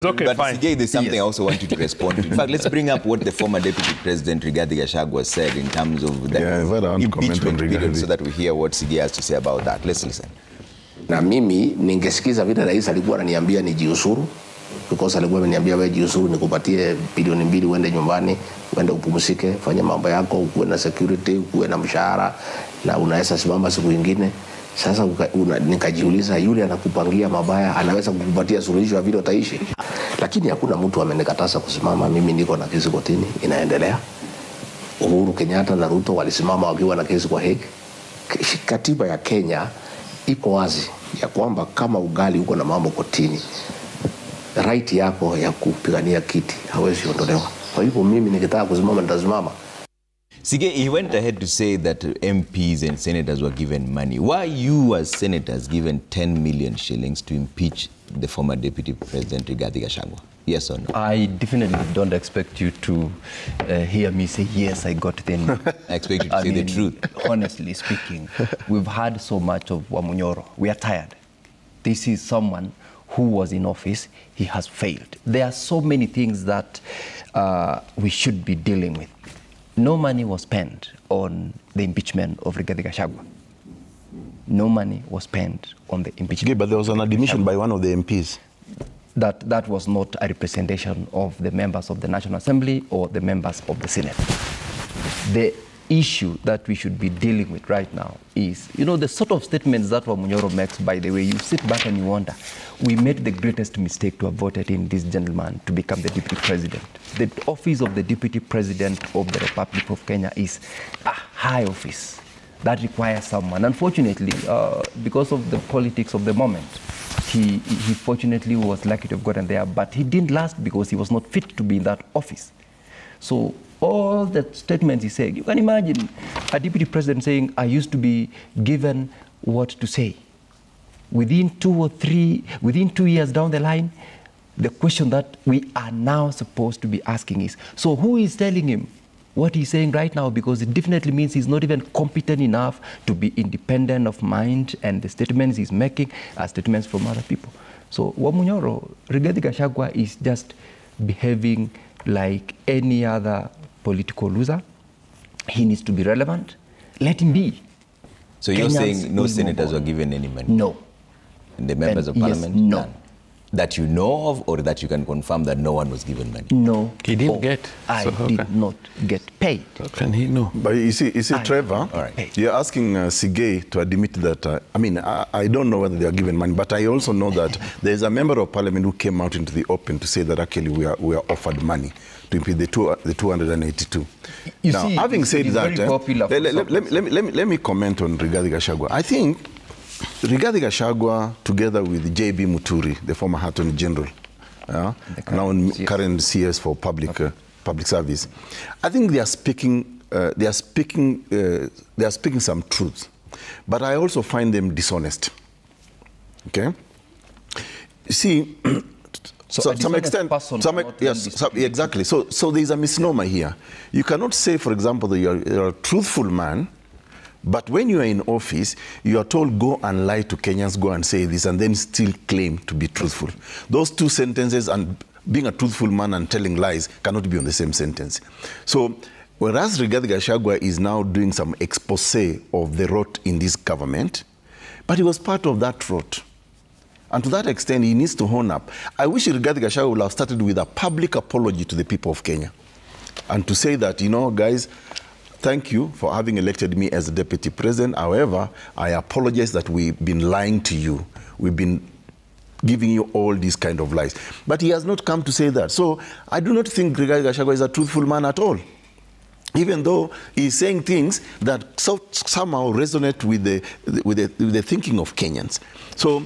Okay, but fine. Sigei, there's something I also want you to respond to. In fact, let's bring up what the former Deputy President Rigathi Gachagua said in terms of the impeachment period, so that we hear what Sigei has to say about that. Let's listen. Na mimi ningesikiza vile rais alikuwa ananiambia nijiusuru, because alikuwa ananiambia wewe jiusuru nikupatie bilioni 2 uende nyumbani, uende upumzike, fanya mambo yako, uwe na security, uwe na mshahara na unaweza simama siku nyingine. Sasa nikajiuliza, yule anakupangia mabaya anaweza kukupatia suluhisho ya vile utaishi? Lakini hakuna mtu amenikataza kusimama. Mimi niko na kesi kotini inaendelea. Uhuru Kenyatta na Ruto walisimama wakiwa na kesi kwa Hague. Katiba ya Kenya iko wazi ya kwamba kama ugali uko na mambo kotini, right yako ya kupigania kiti hawezi ondolewa. Kwa hivyo mimi nikitaka kusimama nitasimama. Sigei, he went ahead to say that MPs and senators were given money. Why you as senators given 10 million shillings to impeach the former Deputy President Rigathi Gachagua? Yes or no? I definitely don't expect you to hear me say, yes, I got 10 million. I expect you to say the truth. Honestly speaking, we've had so much of Wamunyoro. We are tired. This is someone who was in office. He has failed. There are so many things that we should be dealing with. No money was spent on the impeachment of Rigathi Gachagua. No money was spent on the impeachment. Okay, but there was an admission by one of the MPs. That was not a representation of the members of the National Assembly or the members of the Senate. The issue that we should be dealing with right now is, you know, the sort of statements that Wamunyoro makes, by the way, you sit back and you wonder, we made the greatest mistake to have voted in this gentleman to become the Deputy President. The office of the Deputy President of the Republic of Kenya is a high office that requires someone. Unfortunately, because of the politics of the moment, he fortunately was lucky to have gotten there, but he didn't last because he was not fit to be in that office. So all the statements he said, you can imagine a Deputy President saying, I used to be given what to say. Within 2 years down the line, the question that we are now supposed to be asking is, so who is telling him what he's saying right now? Because it definitely means he's not even competent enough to be independent of mind, and the statements he's making are statements from other people. So Wamunyoro, Rigathi Gachagua is just behaving like any other political loser. He needs to be relevant. Let him be. So you're saying no senators were given any money? No. And the members of parliament? Yes, no. None. That you know of, or that you can confirm that no one was given money? No. He didn't get. I did not get paid. How can he know? But you see Trevor, you're asking Sigei to admit that, I don't know whether they are given money, but I also know that there's a member of parliament who came out into the open to say that actually we are offered money to impeach the 282. You now, see, having said that, let me comment on Rigathi Gachagua. I think Rigathi Gachagua, together with J.B. Muturi, the former Attorney General, now current CS for public service, I think they are speaking some truths, but I also find them dishonest. Okay, you see. So to some extent, exactly. So there's a misnomer here. You cannot say, for example, that you're a truthful man, but when you are in office, you are told, go and lie to Kenyans, go and say this, and then still claim to be truthful. Those two sentences, and being a truthful man and telling lies, cannot be on the same sentence. So whereas Rigathi Gachagua is now doing some expose of the rot in this government, but he was part of that rot. And to that extent, he needs to hone up. I wish Rigathi Gachagua would have started with a public apology to the people of Kenya. And to say that, you know, guys, thank you for having elected me as a deputy president. However, I apologize that we've been lying to you. We've been giving you all these kind of lies. But he has not come to say that. So I do not think Rigathi Gachagua is a truthful man at all, even though he's saying things that somehow resonate with the thinking of Kenyans. So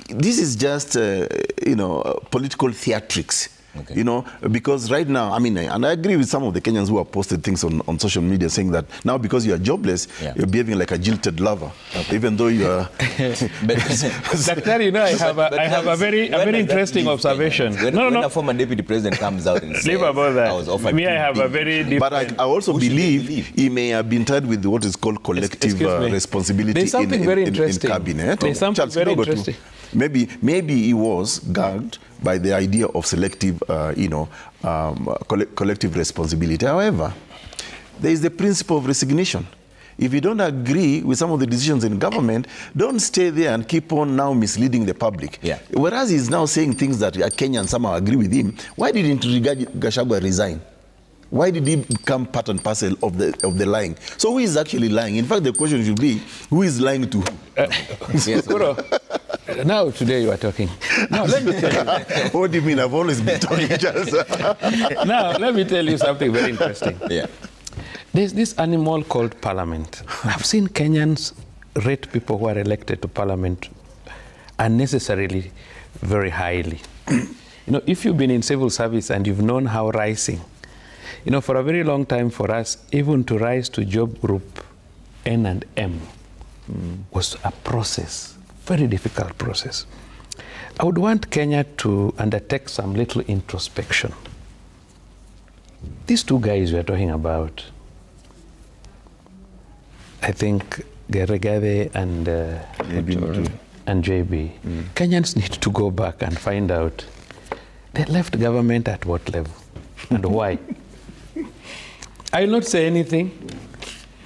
this is just, political theatrics. Okay. You know, because right now, and I agree with some of the Kenyans who have posted things on social media saying that now because you are jobless, you're behaving like a jilted lover, even though you are... Daktari, you know, I have a very interesting observation. When a former deputy president comes out and says, about that. I was offered I have a very different... But I also believe he may have been tied with what is called collective responsibility in cabinet. There's something very interesting. There's something very interesting. Maybe he was gagged by the idea of selective, collective responsibility. However, there is the principle of resignation. If you don't agree with some of the decisions in government, don't stay there and keep on now misleading the public. Yeah. Whereas he's now saying things that Kenyans somehow agree with him, why didn't Gachagua resign? Why did he become part and parcel of the lying? So who is actually lying? In fact, the question should be, who is lying to who? Yes. Now, today you are talking. Now, let me tell you. What do you mean? I've always been talking, Charles. Now, let me tell you something very interesting. Yeah. There's this animal called parliament. I've seen Kenyans rate people who are elected to parliament unnecessarily very highly. If you've been in civil service and you've known how rising, for a very long time for us, even to rise to job group N and M was a process, very difficult process. I would want Kenya to undertake some little introspection. These two guys we are talking about, I think Geregade and JB, Kenyans need to go back and find out they left government at what level and why. I will not say anything.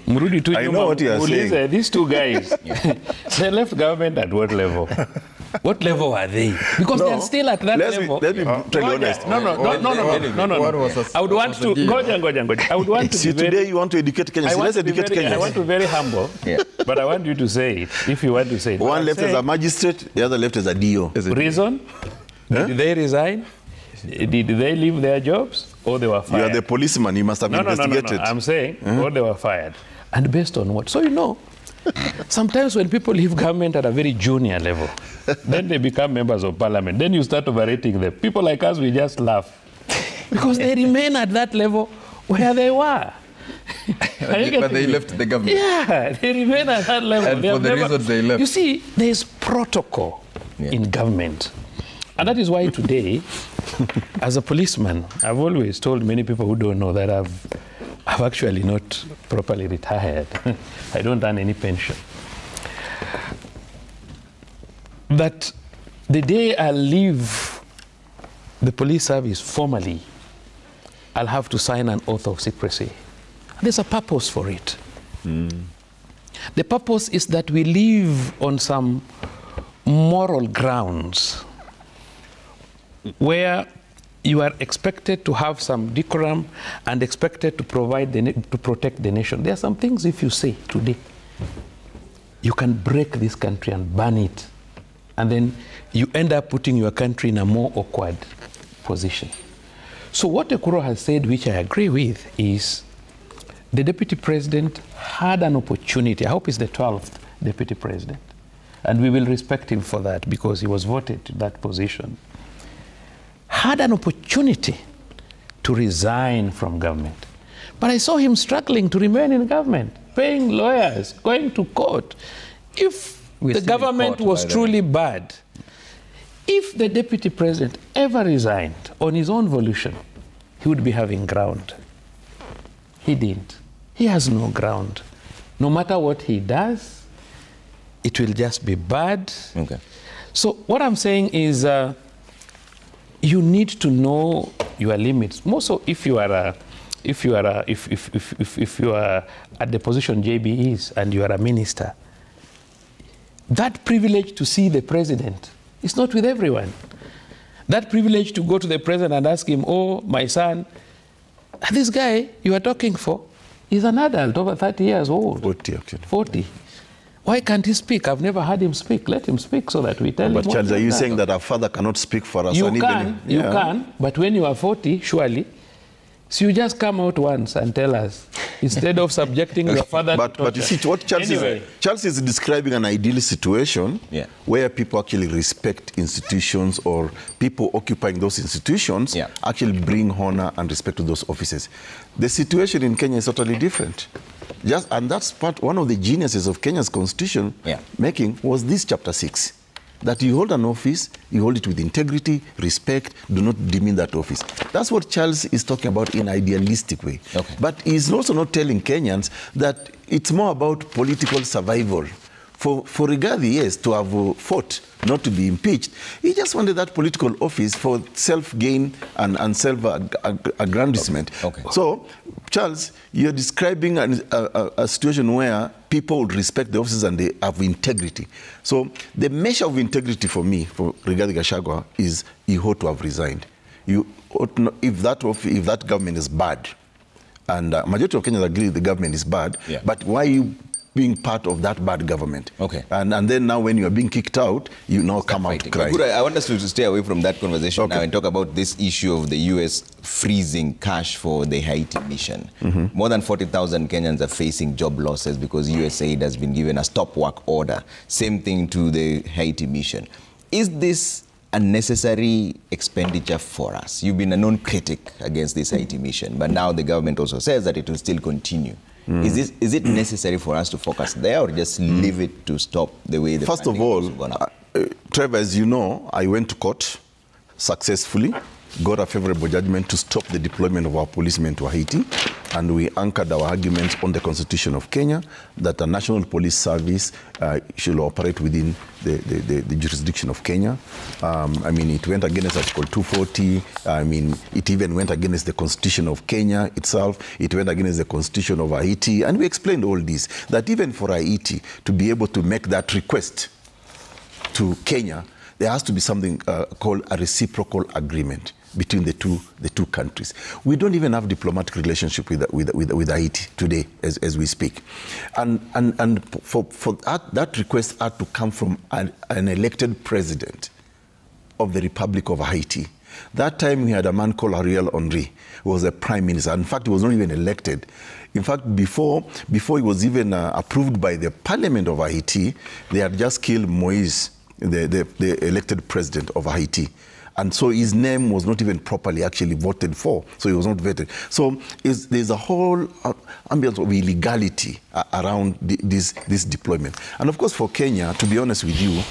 I know what you are saying. These two guys, they left government at what level? What level are they? Because they are still at that level. Let me tell you honest. No. I would want to I would want to see, today you want to educate Kenyans. Let's educate Kenyans. I want to be very humble, but I want you to say it, if you want to say it. One left as a magistrate, the other left as a DO. Reason? Did they resign? Did they leave their jobs? Or they were fired? You are the policeman, you must have investigated. No. I'm saying, or they were fired. And based on what? So sometimes when people leave government at a very junior level, then they become members of parliament. Then you start overrating them. People like us, we just laugh. Because they remain at that level where they were. But they left the government. Yeah, they remain at that level. And for the reason they left. You see, there's protocol in government. And that is why today, as a policeman, I've always told many people who don't know that I've actually not properly retired. I don't earn any pension. But the day I leave the police service formally, I'll have to sign an oath of secrecy. There's a purpose for it. The purpose is that we live on some moral grounds where you are expected to have some decorum and expected to to protect the nation. There are some things, if you say today, you can break this country and burn it, and then you end up putting your country in a more awkward position. So what Ekuro has said, which I agree with, is the deputy president had an opportunity. I hope he's the 12th deputy president, and we will respect him for that because he was voted to that position. Had an opportunity to resign from government. But I saw him struggling to remain in government, paying lawyers, going to court. If the government was truly bad, if the deputy president ever resigned on his own volition, he would be having ground. He didn't. He has no ground. No matter what he does, it will just be bad. Okay. So what I'm saying is, you need to know your limits. More so if you are at the position JB is and you are a minister. That privilege to see the president is not with everyone. That privilege to go to the president and ask him, oh, my son, this guy you are talking for is an adult over 30 years old. 40, actually. 40. Why can't he speak? I've never heard him speak. Let him speak so that we tell him. But Charles, are you saying that our father cannot speak for us? You can, but when you are 40, surely, so you just come out once and tell us, instead of subjecting your father to torture. But you see, what Charles is describing an ideal situation where people actually respect institutions, or people occupying those institutions actually bring honor and respect to those offices. The situation in Kenya is totally different. And that's one of the geniuses of Kenya's constitution making was this chapter 6. That you hold an office, you hold it with integrity, respect, do not demean that office. That's what Charles is talking about in an idealistic way. Okay. But he's also not telling Kenyans that it's more about political survival For Rigathi, yes, to have fought not to be impeached, he just wanted that political office for self-gain and self-aggrandizement. Okay. So, Charles, you're describing a situation where people would respect the officers and they have integrity. So, the measure of integrity for me, for Rigathi Gachagua, is he ought to have resigned. You ought not, if that government is bad, and majority of Kenyans agree the government is bad, yeah. But why are you being part of that bad government? Okay. And then now when you are being kicked out, you now Start come fighting. out crying. Good, I want us to stay away from that conversation Okay. now and talk about this issue of the U.S. freezing cash for the Haiti mission. More than 40,000 Kenyans are facing job losses because USAID has been given a stop work order. Same thing to the Haiti mission. Is this a necessary expenditure for us? You've been a known critic against this Haiti mission, but now the government also says that it will still continue. Is it necessary for us to focus there or just leave it to stop the way the First of all, Trevor, as you know, I went to court successfully, got a favorable judgment to stop the deployment of our policemen to Haiti, and we anchored our arguments on the Constitution of Kenya that a national police service should operate within the jurisdiction of Kenya. I mean, it went against Article 240. I mean, it even went against the Constitution of Kenya itself. It went against the Constitution of Haiti. And we explained all this, that even for Haiti to be able to make that request to Kenya, there has to be something called a reciprocal agreement between the two countries. We don't even have diplomatic relationship with Haiti today, as we speak, and for that request had to come from an elected president of the Republic of Haiti. That time we had a man called Ariel Henry, who was the prime minister. In fact, he was not even elected. In fact, before he was even approved by the Parliament of Haiti, they had just killed Moise, the elected president of Haiti. And so his name was not even properly actually voted for, so he was not vetted. So there's a whole ambience of illegality around this deployment. And of course for Kenya, to be honest with you,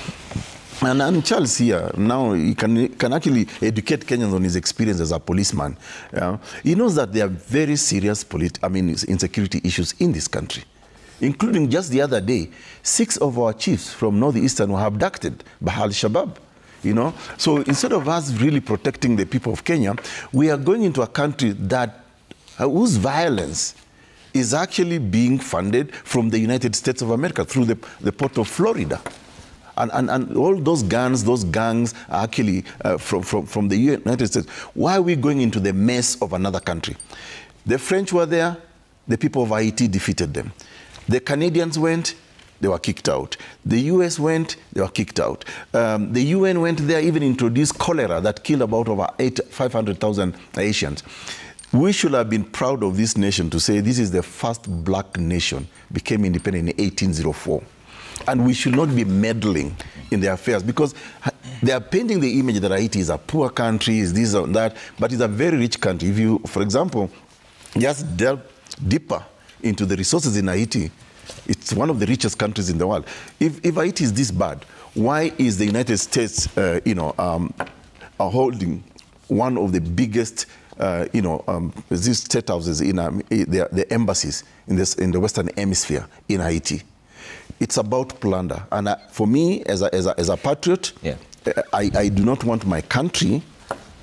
and Charles here, now he can actually educate Kenyans on his experience as a policeman. He knows that there are very serious insecurity issues in this country, including just the other day, 6 of our chiefs from northeastern were abducted by Al-Shabaab. You know, so instead of us really protecting the people of Kenya, we are going into a country that whose violence is actually being funded from the United States of America through the port of Florida. And all those gangs are actually from the United States. Why are we going into the mess of another country? The French were there, the people of Haiti defeated them. The Canadians went, they were kicked out. The US went, they were kicked out. The UN went there, even introduced cholera that killed about over 500,000 Haitians. We should have been proud of this nation to say this is the first black nation, became independent in 1804. And we should not be meddling in their affairs because they are painting the image that Haiti is a poor country, is this or that, but it's a very rich country. If you, for example, just delve deeper into the resources in Haiti, it's one of the richest countries in the world. If Haiti is this bad, why is the United States, holding one of the biggest, these state houses in the embassies in the Western Hemisphere in Haiti? It's about plunder. And for me, as a patriot, yeah. I do not want my country,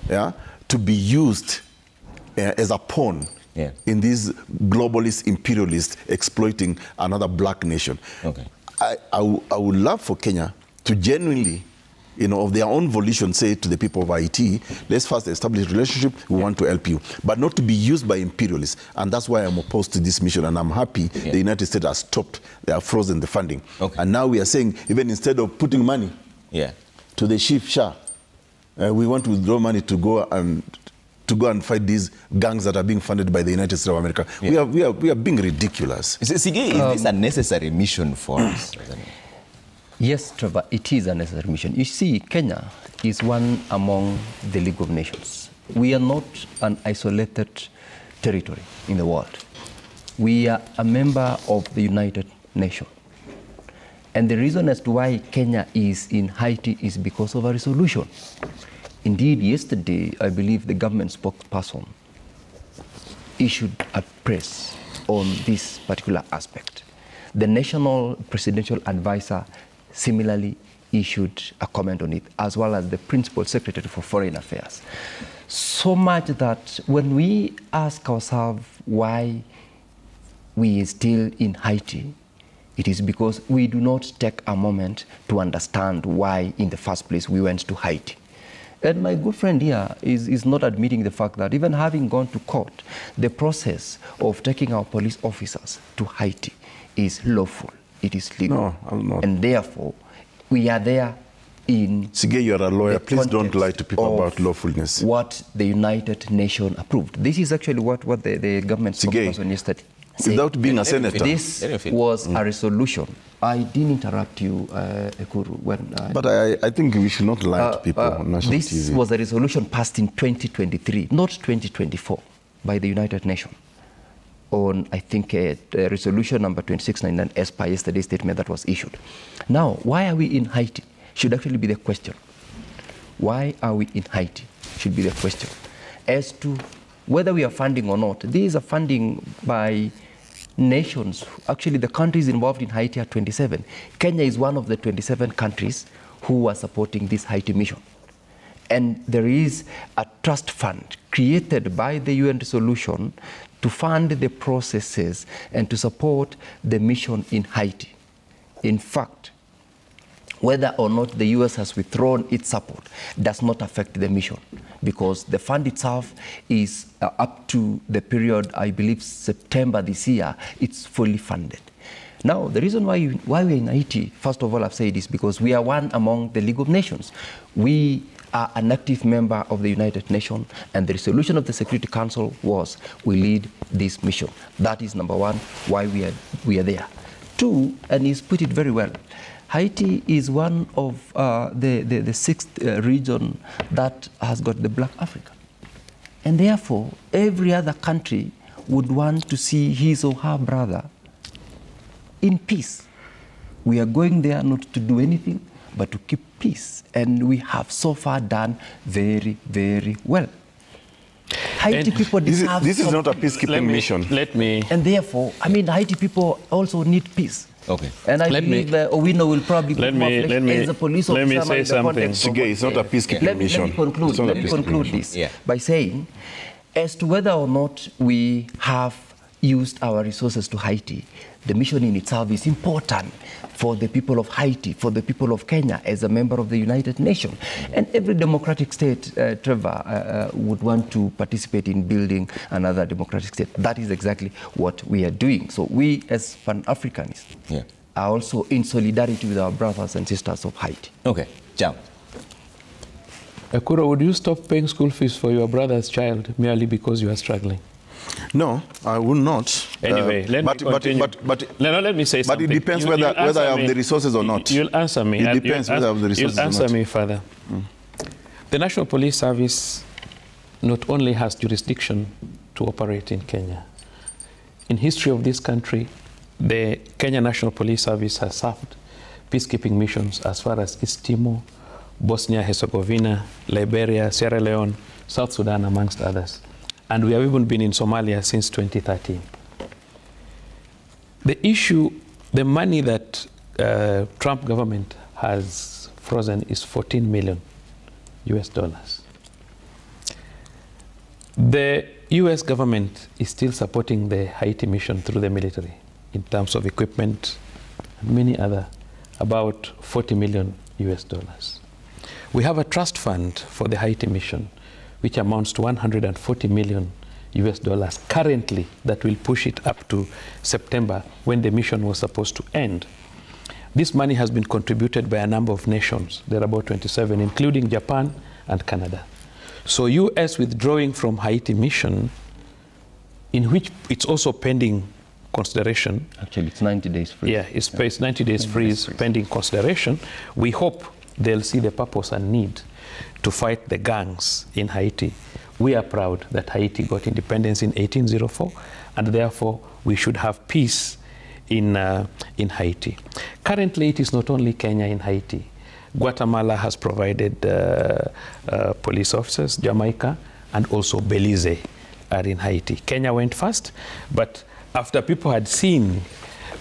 yeah, to be used as a pawn. Yeah. In these globalist imperialists exploiting another black nation. Okay. I would love for Kenya to genuinely, of their own volition, say to the people of Haiti, let's first establish a relationship, we want to help you, but not to be used by imperialists. And that's why I'm opposed to this mission, and I'm happy the United States has stopped, they have frozen the funding. Okay. And now we are saying, even instead of putting money to the chief Shah, we want to withdraw money to go and fight these gangs that are being funded by the United States of America. Yeah. We are being ridiculous. Sige, is this a necessary mission for us? Yes, Trevor, it is a necessary mission. You see, Kenya is one among the League of Nations. We are not an isolated territory in the world. We are a member of the United Nations. And the reason as to why Kenya is in Haiti is because of a resolution. Indeed, yesterday, I believe the government spokesperson issued a press on this particular aspect, The National Presidential Advisor similarly issued a comment on it, as well as the Principal Secretary for Foreign Affairs. So much that when we ask ourselves why we are still in Haiti, it is because we do not take a moment to understand why in the first place we went to Haiti. And my good friend here is not admitting the fact that even having gone to court, the process of taking our police officers to Haiti is lawful, it is legal. No, I'm not. And therefore, we are there in... Sige, you're a lawyer. Please don't lie to people about lawfulness. What the United Nations approved. This is actually what the government spoke on yesterday. Without being a senator. This was a resolution. I didn't interrupt you, Ekuru, when... but I think we should not lie to people on national this TV. was a resolution passed in 2023, not 2024, by the United Nations on, I think, resolution number 2699 as per yesterday's statement that was issued. Now, why are we in Haiti? Should actually be the question. Why are we in Haiti? Should be the question. As to whether we are funding or not, these are funding by nations. Actually, the countries involved in Haiti are 27. Kenya is one of the 27 countries who are supporting this Haiti mission. And there is a trust fund created by the UN resolution to fund the processes and to support the mission in Haiti. In fact, whether or not the US has withdrawn its support does not affect the mission, because the fund itself is up to the period, I believe, September this year, it's fully funded. Now, the reason why we're in Haiti, first of all, I've said is because we are one among the League of Nations. We are an active member of the United Nations, and the resolution of the Security Council was we lead this mission. That is number one, why we are there. Two, and he's put it very well, Haiti is one of the sixth region that has got the Black Africa. And therefore, every other country would want to see his or her brother in peace. We are going there not to do anything, but to keep peace. And we have so far done very, very well. Haiti people deserve... This is not a peacekeeping mission. And therefore, I mean, Haiti people also need peace. Okay. And I believe Owino will probably as a police officer. Let me say something. It's not a peacekeeping mission. Let me conclude this by saying, as to whether or not we have used our resources to Haiti, the mission in itself is important for the people of Haiti, for the people of Kenya as a member of the United Nations. And every democratic state, Trevor, would want to participate in building another democratic state. That is exactly what we are doing. So we, as Pan-Africanists, are also in solidarity with our brothers and sisters of Haiti. Okay, Jam. Ekuru, would you stop paying school fees for your brother's child merely because you are struggling? No, I will not. Anyway, let me continue. Let me say something. But it depends whether I have the resources or not. You'll answer me. It depends whether I have the resources or not. You'll answer me further. The National Police Service not only has jurisdiction to operate in Kenya. In history of this country, the Kenya National Police Service has served peacekeeping missions as far as East Timor, Bosnia-Herzegovina, Liberia, Sierra Leone, South Sudan, amongst others. And we have even been in Somalia since 2013. The issue, the money that Trump government has frozen is $14 million US. The US government is still supporting the Haiti mission through the military in terms of equipment and many other, about $40 million US. We have a trust fund for the Haiti mission, which amounts to $140 million US currently, that will push it up to September when the mission was supposed to end. This money has been contributed by a number of nations. There are about 27, including Japan and Canada. So US withdrawing from Haiti mission, in which it's also pending consideration. Actually, it's 90 days freeze. Yeah, it's 90 days freeze pending consideration. We hope they'll see the purpose and need to fight the gangs in Haiti. We are proud that Haiti got independence in 1804, and therefore we should have peace in Haiti. Currently, it is not only Kenya in Haiti. Guatemala has provided police officers, Jamaica, and also Belize are in Haiti. Kenya went first, but after people had seen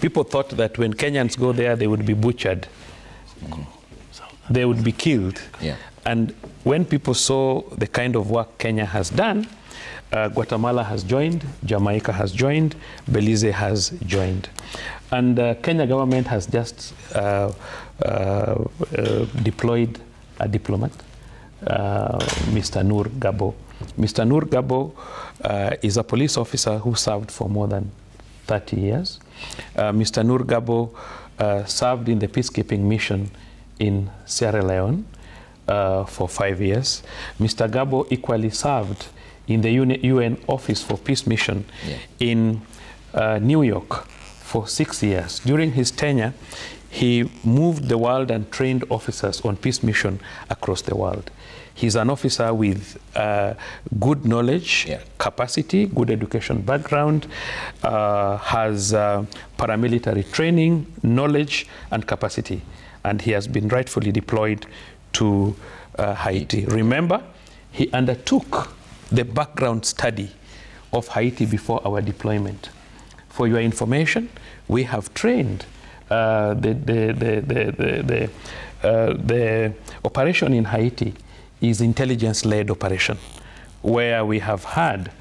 People thought that when Kenyans go there, they would be butchered. They would be killed. Yeah. And when people saw the kind of work Kenya has done, Guatemala has joined, Jamaica has joined, Belize has joined. And Kenya government has just deployed a diplomat, Mr. Nur Gabo. Mr. Nur Gabo is a police officer who served for more than 30 years. Mr. Nur Gabo served in the peacekeeping mission in Sierra Leone for 5 years. Mr. Gabo equally served in the UN Office for Peace Mission in New York for 6 years. During his tenure, he moved the world and trained officers on peace mission across the world. He's an officer with good knowledge, capacity, good education background, has paramilitary training, knowledge, and capacity. And he has been rightfully deployed to Haiti. Remember, he undertook the background study of Haiti before our deployment. For your information, we have trained the operation in Haiti is intelligence-led operation, where we have had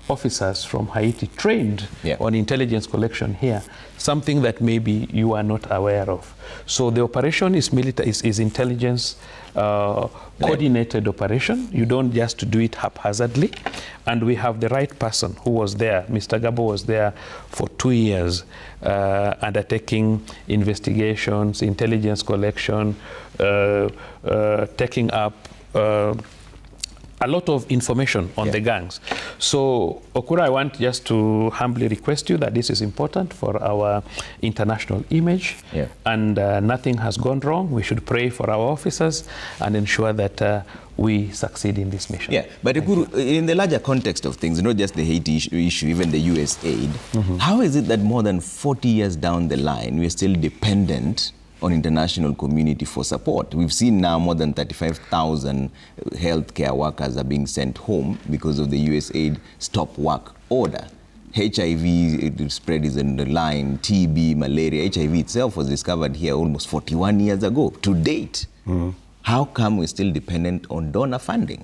officers from Haiti trained on intelligence collection here, something that maybe you are not aware of. So the operation is intelligence coordinated operation. You don't just do it haphazardly. And we have the right person who was there. Mr. Gabo was there for 2 years, undertaking investigations, intelligence collection, taking up a lot of information on the gangs. So, Okura, I want just to humbly request you that this is important for our international image, and nothing has gone wrong. We should pray for our officers and ensure that we succeed in this mission. Yeah, but Okuru, in the larger context of things, not just the Haiti issue, even the US aid, how is it that more than 40 years down the line, we are still dependent on international community for support? We've seen now more than 35,000 healthcare workers are being sent home because of the USAID stop work order. HIV spread is in the line, TB, malaria. HIV itself was discovered here almost 41 years ago. To date, how come we're still dependent on donor funding?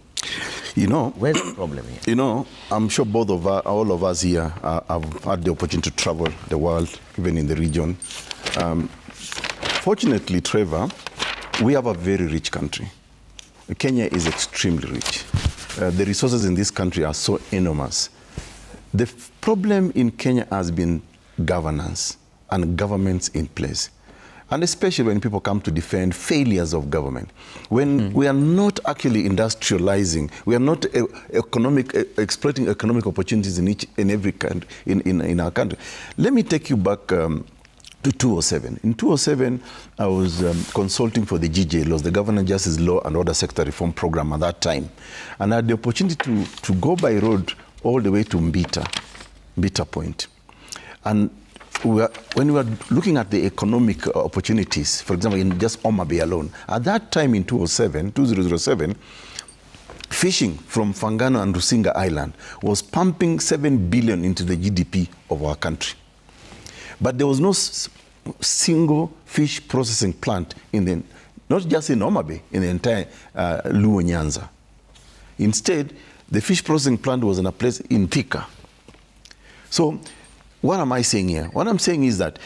You know, where's the problem here? You know, I'm sure all of us here have had the opportunity to travel the world, even in the region. Fortunately, Trevor, we have a very rich country. Kenya is extremely rich. The resources in this country are so enormous. The problem in Kenya has been governance and governments in place. And especially when people come to defend failures of government. When we are not actually industrializing, we are not exploiting economic opportunities in each and every country, in our country. Let me take you back to 2007. In 2007, I was consulting for the GJ laws, the Government Justice Law and Order Sector Reform Program at that time. And I had the opportunity to go by road all the way to Mbita Point. And when we were looking at the economic opportunities, for example, in just Homa Bay alone, at that time in 2007, fishing from Fangano and Rusinga Island was pumping 7 billion into the GDP of our country. But there was no single fish processing plant not just in Homa Bay, in the entire Luo Nyanza. Instead, the fish processing plant was in a place in Thika. So, what am I saying here? What I'm saying is that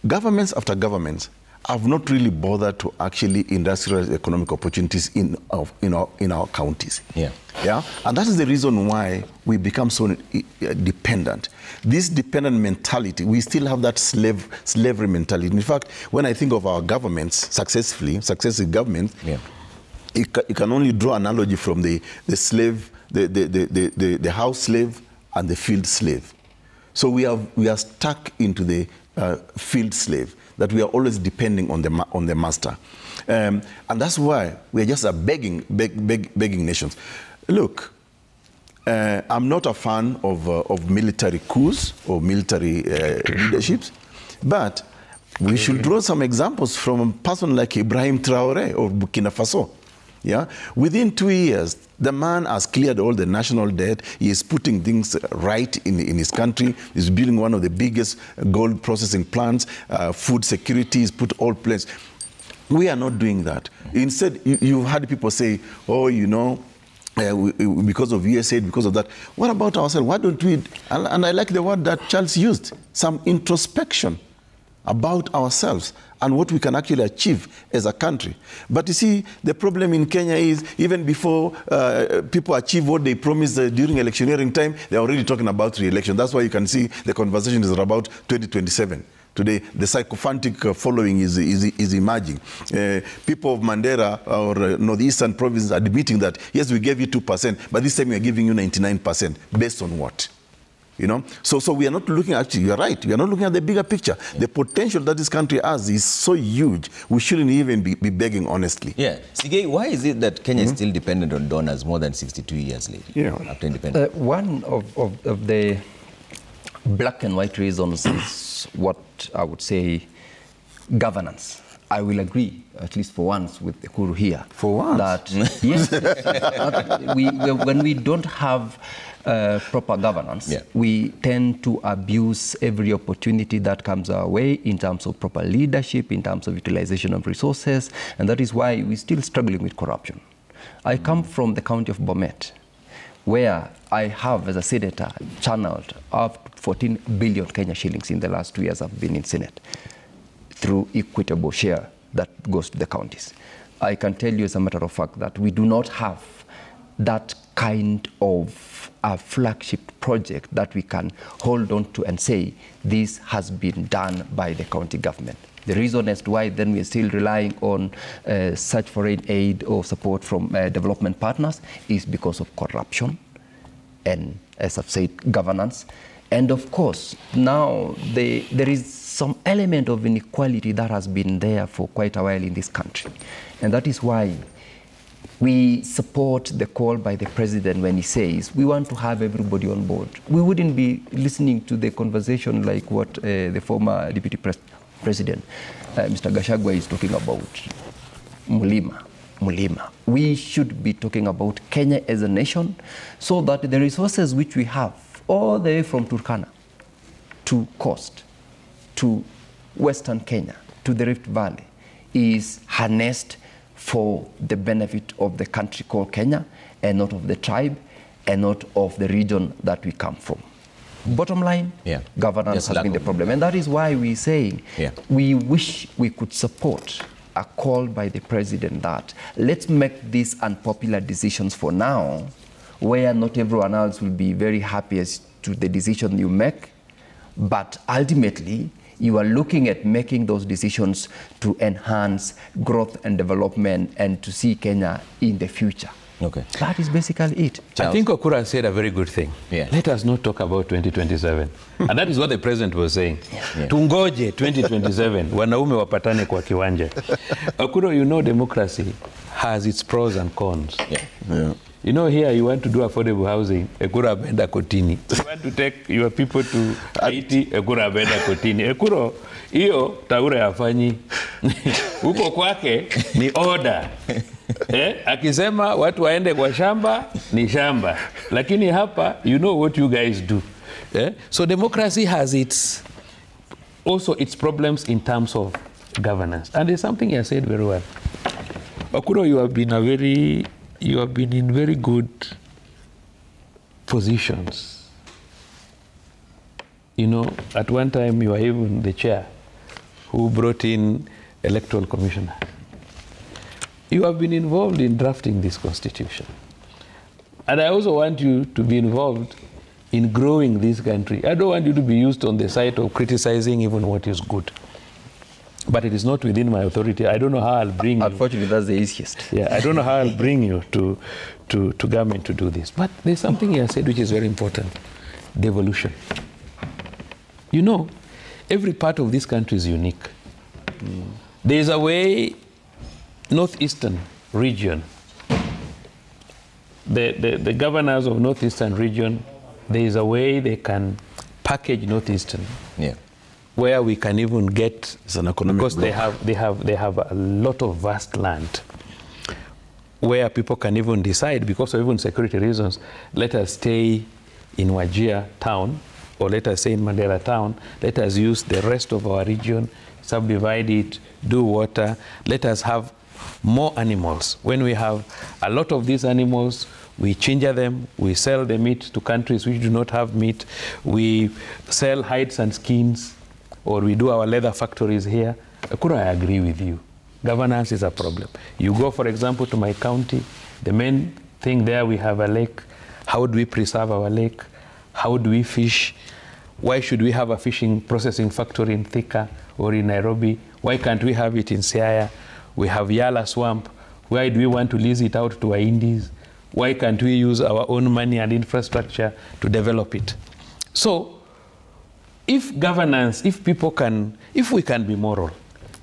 governments after governments have not really bothered to actually industrialize economic opportunities in our counties. Yeah. And that is the reason why we become so dependent. This dependent mentality, we still have that slavery mentality. In fact, when I think of our governments, successive governments, you can only draw an analogy from the slave, the house slave and the field slave. So we are stuck into the field slave, that we are always depending on the master. And that's why we are just a begging nations. Look, I'm not a fan of military coups or military leaderships, but we should draw some examples from a person like Ibrahim Traore of Burkina Faso. Yeah? Within 2 years, the man has cleared all the national debt. He is putting things right in his country. He's building one of the biggest gold processing plants. Food security is put all places. We are not doing that. Instead, you've had people say, oh, you know, because of USAID, because of that. What about ourselves? Why don't we, and I like the word that Charles used, some introspection about ourselves and what we can actually achieve as a country. But you see, the problem in Kenya is even before people achieve what they promised during electioneering time, they're already talking about re-election. That's why you can see the conversation is about 2027. Today, the sycophantic following is emerging. People of Mandera or northeastern provinces are admitting that, yes, we gave you 2%, but this time we are giving you 99%. Based on what? You know, so we are not looking, actually, you're right, we are not looking at the bigger picture. Yeah. The potential that this country has is so huge, we shouldn't even be begging honestly. Yeah. Sige, why is it that Kenya is still dependent on donors more than 62 years later after independence? One of the black and white reasons is what I would say governance. I will agree, at least for once, with Ekuru here. For once? That, yes, when we don't have proper governance, we tend to abuse every opportunity that comes our way in terms of proper leadership, in terms of utilization of resources, and that is why we're still struggling with corruption. I come from the county of Bomet, where I have, as a senator, channeled up 14 billion Kenya shillings in the last 2 years I've been in Senate, through equitable share that goes to the counties. I can tell you as a matter of fact that we do not have that kind of a flagship project that we can hold on to and say this has been done by the county government. The reason as to why then we're still relying on such foreign aid or support from development partners is because of corruption and, as I've said, governance. And of course, now there is some element of inequality that has been there for quite a while in this country. And that is why we support the call by the president when he says we want to have everybody on board. We wouldn't be listening to the conversation like what the former deputy president, Mr. Gachagua, is talking about. Mulima. We should be talking about Kenya as a nation so that the resources which we have all the way from Turkana to Coast, to Western Kenya, to the Rift Valley, is harnessed for the benefit of the country called Kenya, and not of the tribe, and not of the region that we come from. Bottom line, governance has been the problem. And that is why we're saying we wish we could support a call by the president that let's make these unpopular decisions for now, where not everyone else will be very happy as to the decision you make, but ultimately you are looking at making those decisions to enhance growth and development and to see Kenya in the future. Okay. That is basically it. Charles. I think Okura said a very good thing. Yeah. Let us not talk about 2027. And that is what the president was saying. Tungoje 2027, wanaume wapatane kwa kiwanja. Okura, you know democracy has its pros and cons. You know, here you want to do affordable housing, Ekuro abenda kotini. You want to take your people to Haiti, Ekuro abenda kotini. Ekuro, hiyo Taura hafanyi. Huko kwake ni order. Akisema watu waende kwa shamba, ni shamba. Lakini hapa, you know what you guys do. So democracy has also its problems in terms of governance. And there's something you said very well. Okuro, you have been in very good positions. You know, at one time you were even the chair who brought in electoral commissioner. You have been involved in drafting this constitution. And I also want you to be involved in growing this country. I don't want you to be used on the side of criticizing even what is good. But it is not within my authority. I don't know how I'll bring you. Unfortunately, that's the easiest. Yeah, I don't know how I'll bring you to government to do this. But there's something you said which is very important. Devolution. You know, every part of this country is unique. There is a way Northeastern region, the governors of Northeastern region, there is a way they can package Northeastern. Where we can even get, it's an economic because block. they have a lot of vast land. where people can even decide, because of even security reasons, let us stay in Wajir town, or let us say in Mandera town, let us use the rest of our region, subdivide it, do water, let us have more animals. When we have a lot of these animals, we ginger them, we sell the meat to countries which do not have meat, we sell hides and skins, or we do our leather factories here. Ekuro, I agree with you. Governance is a problem. You go, for example, to my county, the main thing there, we have a lake. How do we preserve our lake? How do we fish? Why should we have a fishing processing factory in Thika or in Nairobi? Why can't we have it in Siaya? We have Yala Swamp. Why do we want to lease it out to our Indies? Why can't we use our own money and infrastructure to develop it? So, if governance, if we can be moral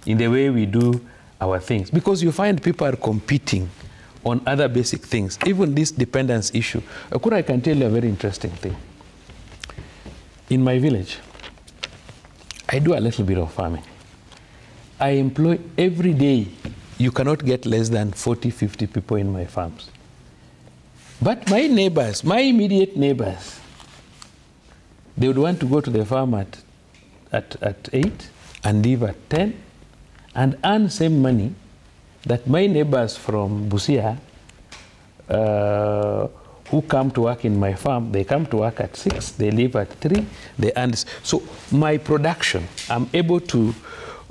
in the way we do our things, because you find people are competing on other basic things, even this dependence issue. Ekuro, I can tell you a very interesting thing. In my village, I do a little bit of farming. I employ every day, you cannot get less than 40, 50 people in my farms. But my neighbors, my immediate neighbors, they would want to go to the farm at 8 and leave at 10 and earn same money that my neighbors from Busia who come to work in my farm, they come to work at 6, they leave at 3, they earn. So my production, I'm able to,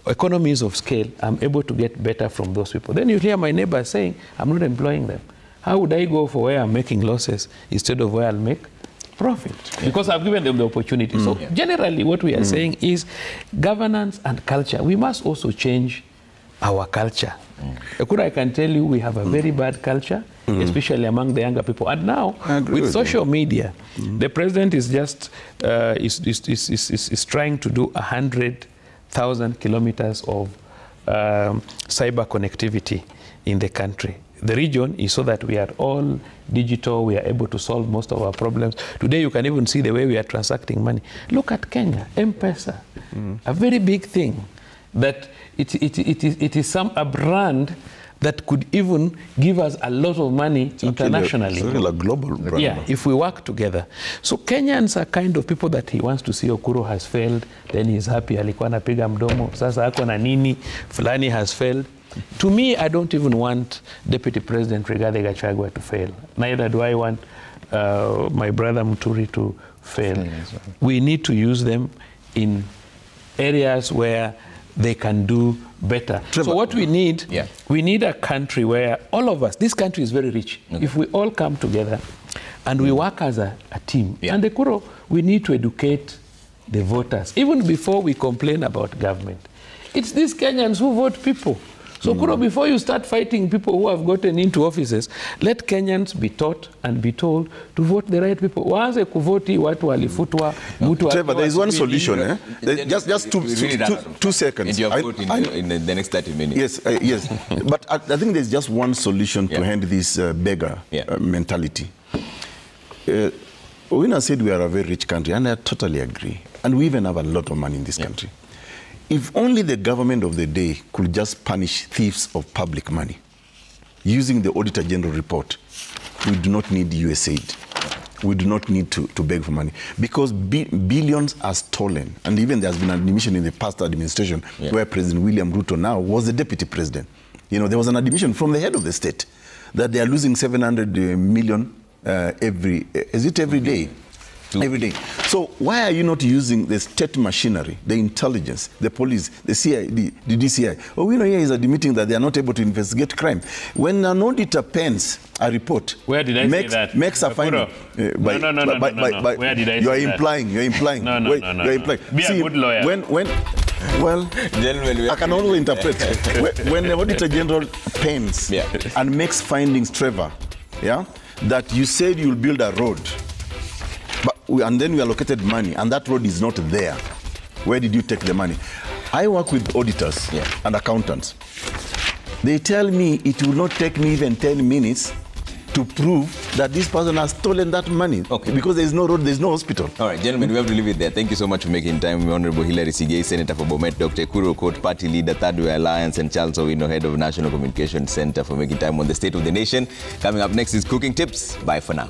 economies of scale, I'm able to get better from those people. Then you hear my neighbors saying, I'm not employing them. How would I go for where I'm making losses instead of where I'll make profit? Because I've given them the opportunity. So generally what we are saying is governance and culture. We must also change our culture. Ekuro, I can tell you we have a very bad culture, especially among the younger people. And now, with social media, the president is just is trying to do 100,000 kilometers of cyber connectivity in the country. The region is so that we are all digital, we are able to solve most of our problems. Today you can even see the way we are transacting money. Look at Kenya, M-Pesa, a very big thing. That it is a brand that could even give us a lot of money internationally. It's really a global brand. Yeah, if we work together. So Kenyans are kind of people that he wants to see. Ekuro has failed, then he's happy, alikuwa anapiga mdomo, sasa ako na nini, fulani has failed. To me, I don't even want Deputy President Rigathi Gachagua to fail. Neither do I want my brother Muturi to fail. We need to use them in areas where they can do better. So what we need, we need a country where all of us, this country is very rich. If we all come together and we work as a team, and Ekuro, we need to educate the voters, even before we complain about government. It's these Kenyans who vote people. So Ekuro, before you start fighting people who have gotten into offices, let Kenyans be taught and be told to vote the right people. Waanze kuvoti watu walifutwa. Trevor, there is one solution. Just 2 seconds. In the next 30 minutes. Yes. But I think there's just one solution to end this beggar mentality. Owina said we are a very rich country, and I totally agree. And we even have a lot of money in this country. If only the government of the day could just punish thieves of public money, using the Auditor General report, we do not need USAID. We do not need to beg for money. Because billions are stolen. And even there's been an admission in the past administration where President William Ruto now was the deputy president. You know, there was an admission from the head of the state that they are losing 700 million every day? Every day. So why are you not using the state machinery, the intelligence, the police, the CID, the DCI? Owino here is admitting that they are not able to investigate crime. When an auditor pens a report, where did I say that? Makes a finding. No. Where did I say that? You're implying. No. You're implying. Be a good lawyer. Well, I can only interpret. When the Auditor General pens and makes findings, Trevor, that you said you'll build a road, and then we allocated money, and that road is not there. Where did you take the money? I work with auditors and accountants. They tell me it will not take me even 10 minutes to prove that this person has stolen that money. Okay. Because there's no road, there's no hospital. All right, gentlemen, we have to leave it there. Thank you so much for making time. Honorable Hilary Sigei, Senator for Bomet, Dr. Ekuru Okot, Party Leader, Third Way Alliance, and Charles Owino, Head of National Communication Center, for making time on the State of the Nation. Coming up next is Cooking Tips. Bye for now.